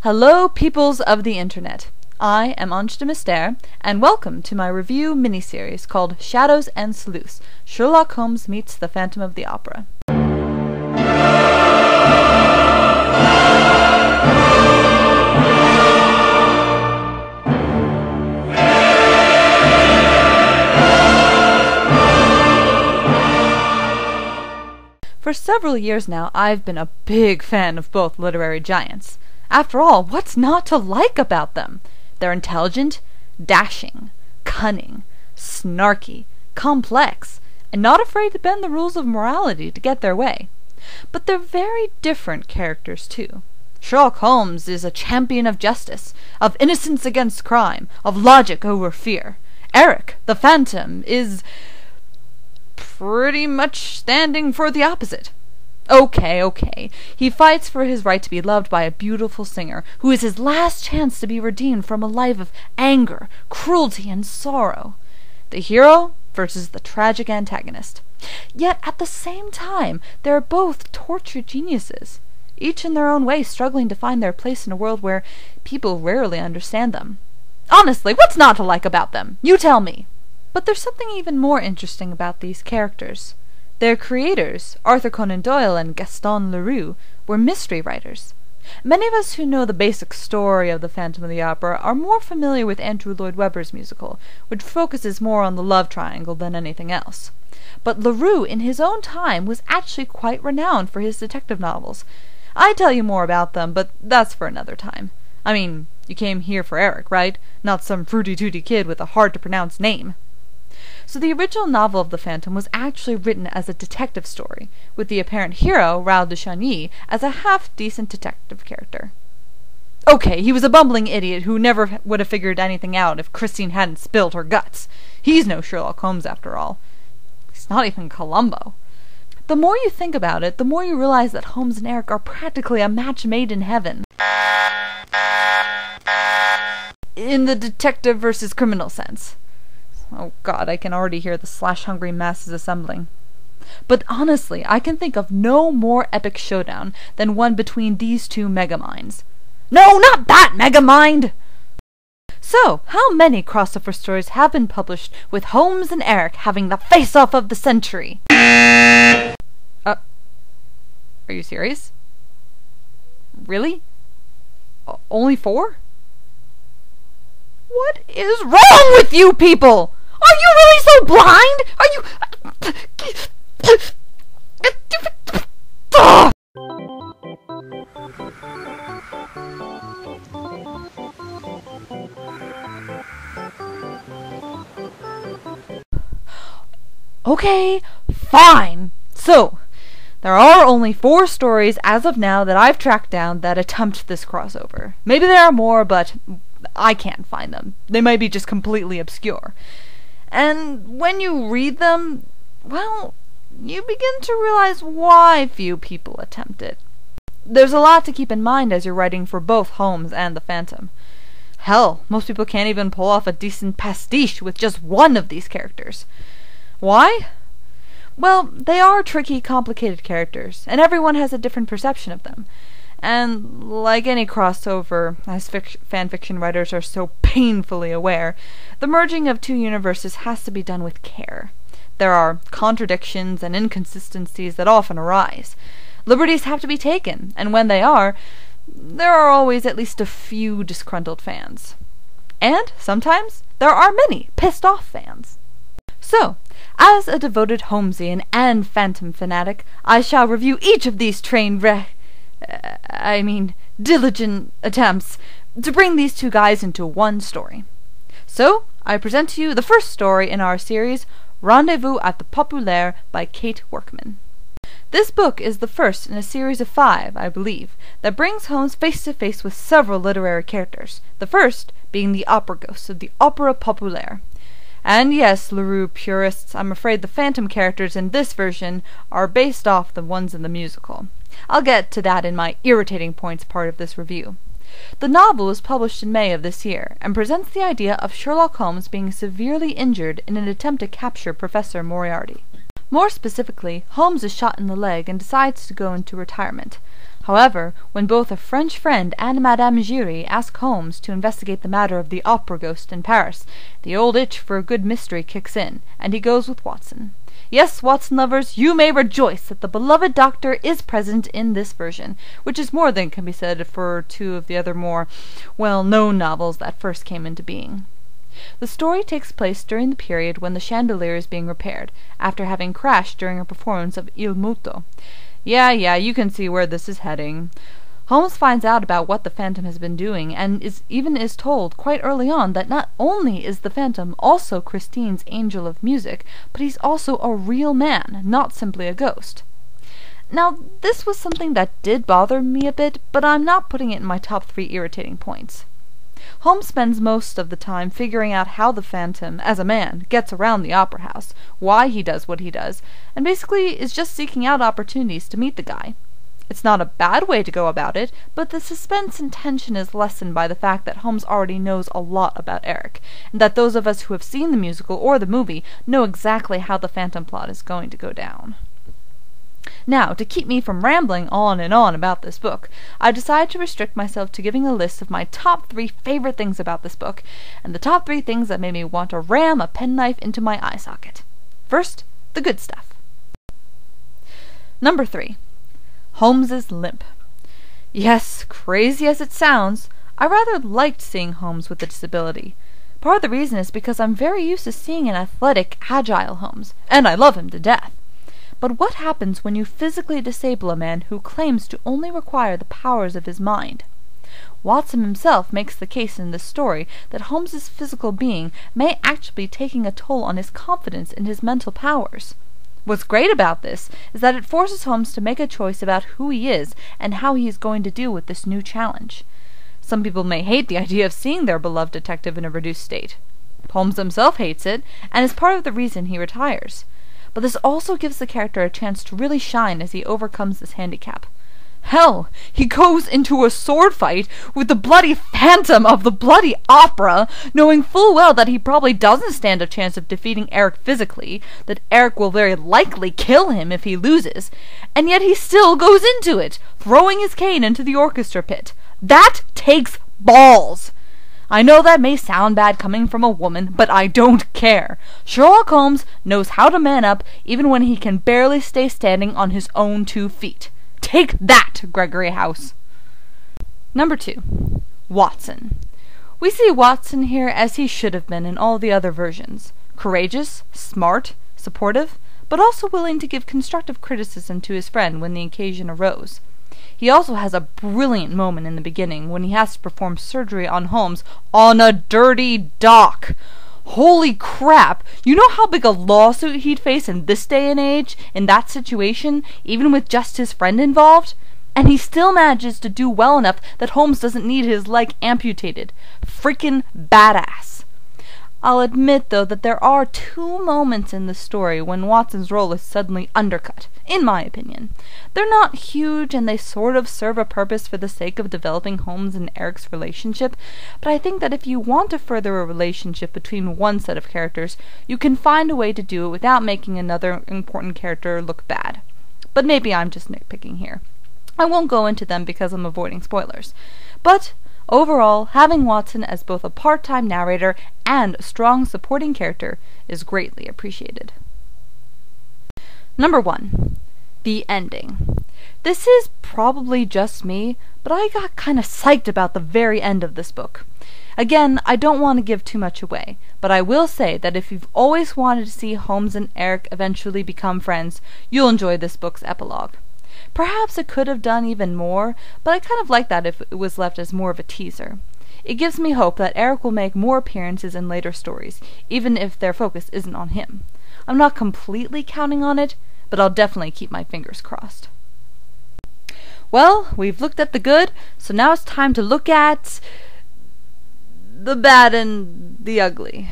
Hello, peoples of the internet. I am Ange de Mystère, and welcome to my review miniseries called Shadows and Sleuths, Sherlock Holmes meets the Phantom of the Opera. For several years now, I've been a big fan of both literary giants. After all, what's not to like about them? They're intelligent, dashing, cunning, snarky, complex, and not afraid to bend the rules of morality to get their way. But they're very different characters, too. Sherlock Holmes is a champion of justice, of innocence against crime, of logic over fear. Erik, the Phantom, is pretty much standing for the opposite. Okay. He fights for his right to be loved by a beautiful singer, who is his last chance to be redeemed from a life of anger, cruelty, and sorrow. The hero versus the tragic antagonist. Yet at the same time, they're both tortured geniuses, each in their own way struggling to find their place in a world where people rarely understand them. Honestly, what's not to like about them? You tell me. But there's something even more interesting about these characters. Their creators, Arthur Conan Doyle and Gaston Leroux, were mystery writers. Many of us who know the basic story of the Phantom of the Opera are more familiar with Andrew Lloyd Webber's musical, which focuses more on the love triangle than anything else. But Leroux, in his own time, was actually quite renowned for his detective novels. I'd tell you more about them, but that's for another time. I mean, you came here for Erik, right? Not some fruity-tooty kid with a hard-to-pronounce name. So the original novel of the Phantom was actually written as a detective story, with the apparent hero, Raoul de Chagny, as a half-decent detective character. Okay, he was a bumbling idiot who never would have figured anything out if Christine hadn't spilled her guts. He's no Sherlock Holmes after all. He's not even Columbo. The more you think about it, the more you realize that Holmes and Erik are practically a match made in heaven. In the detective versus criminal sense. Oh God, I can already hear the slash-hungry masses assembling. But honestly, I can think of no more epic showdown than one between these two megaminds. No, not that megamind! So, how many crossover stories have been published with Holmes and Erik having the face-off of the century? Are you serious? Really? Only 4? What is wrong with you people? Are you really so blind? Are you... Okay, fine. So, there are only 4 stories as of now that I've tracked down that attempt this crossover. Maybe there are more, but I can't find them. They might be just completely obscure. And when you read them, well, you begin to realize why few people attempt it. There's a lot to keep in mind as you're writing for both Holmes and the Phantom. Hell, most people can't even pull off a decent pastiche with just one of these characters. Why? Well, they are tricky, complicated characters, and everyone has a different perception of them. And like any crossover, as fanfiction writers are so painfully aware, the merging of 2 universes has to be done with care. There are contradictions and inconsistencies that often arise. Liberties have to be taken, and when they are, there are always at least a few disgruntled fans. And, sometimes, there are many pissed-off fans. So, as a devoted Holmesian and Phantom fanatic, I shall review each of these diligent attempts to bring these 2 guys into one story. So, I present to you the first story in our series, Rendezvous at the Populaire by Kate Workman. This book is the first in a series of 5, I believe, that brings Holmes face to face with several literary characters, the first being the opera ghosts of the Opera Populaire. And yes, Leroux purists, I'm afraid the Phantom characters in this version are based off the ones in the musical. I'll get to that in my irritating points part of this review. The novel was published in May of this year, and presents the idea of Sherlock Holmes being severely injured in an attempt to capture Professor Moriarty. More specifically, Holmes is shot in the leg and decides to go into retirement. However, when both a French friend and Madame Giry ask Holmes to investigate the matter of the opera ghost in Paris, the old itch for a good mystery kicks in, and he goes with Watson. Yes, Watson lovers, you may rejoice that the beloved Doctor is present in this version, which is more than can be said for two of the other more well-known novels that first came into being. The story takes place during the period when the chandelier is being repaired, after having crashed during a performance of Il Muto. Yeah, you can see where this is heading. Holmes finds out about what the Phantom has been doing, and is told quite early on that not only is the Phantom also Christine's angel of music, but he's also a real man, not simply a ghost. Now, this was something that did bother me a bit, but I'm not putting it in my top 3 irritating points. Holmes spends most of the time figuring out how the Phantom, as a man, gets around the opera house, why he does what he does, and basically is just seeking out opportunities to meet the guy. It's not a bad way to go about it, but the suspense and tension is lessened by the fact that Holmes already knows a lot about Erik, and that those of us who have seen the musical or the movie know exactly how the Phantom plot is going to go down. Now, to keep me from rambling on and on about this book, I decided to restrict myself to giving a list of my top 3 favorite things about this book, and the top 3 things that made me want to ram a penknife into my eye socket. First, the good stuff. Number 3. Holmes's limp. Yes, crazy as it sounds, I rather liked seeing Holmes with a disability. Part of the reason is because I'm very used to seeing an athletic, agile Holmes, and I love him to death. But what happens when you physically disable a man who claims to only require the powers of his mind? Watson himself makes the case in this story that Holmes's physical being may actually be taking a toll on his confidence in his mental powers. What's great about this is that it forces Holmes to make a choice about who he is and how he is going to deal with this new challenge. Some people may hate the idea of seeing their beloved detective in a reduced state. Holmes himself hates it, and is part of the reason he retires. But this also gives the character a chance to really shine as he overcomes this handicap. Hell, he goes into a sword fight with the bloody Phantom of the bloody opera, knowing full well that he probably doesn't stand a chance of defeating Erik physically, that Erik will very likely kill him if he loses, and yet he still goes into it, throwing his cane into the orchestra pit. That takes balls! I know that may sound bad coming from a woman, but I don't care. Sherlock Holmes knows how to man up even when he can barely stay standing on his own 2 feet. Take that, Gregory House! Number 2. Watson. We see Watson here as he should have been in all the other versions. Courageous, smart, supportive, but also willing to give constructive criticism to his friend when the occasion arose. He also has a brilliant moment in the beginning when he has to perform surgery on Holmes on a dirty dock. Holy crap! You know how big a lawsuit he'd face in this day and age, in that situation, even with just his friend involved? And he still manages to do well enough that Holmes doesn't need his leg amputated. Freaking badass. I'll admit, though, that there are 2 moments in the story when Watson's role is suddenly undercut, in my opinion. They're not huge, and they sort of serve a purpose for the sake of developing Holmes and Erik's relationship, but I think that if you want to further a relationship between one set of characters, you can find a way to do it without making another important character look bad. But maybe I'm just nitpicking here. I won't go into them because I'm avoiding spoilers. But overall, having Watson as both a part-time narrator and a strong supporting character is greatly appreciated. Number 1. The ending. This is probably just me, but I got kinda psyched about the very end of this book. Again, I don't want to give too much away, but I will say that if you've always wanted to see Holmes and Erik eventually become friends, you'll enjoy this book's epilogue. Perhaps it could have done even more, but I kind of like that if it was left as more of a teaser. It gives me hope that Erik will make more appearances in later stories, even if their focus isn't on him. I'm not completely counting on it, but I'll definitely keep my fingers crossed. Well, we've looked at the good, so now it's time to look at the bad and the ugly.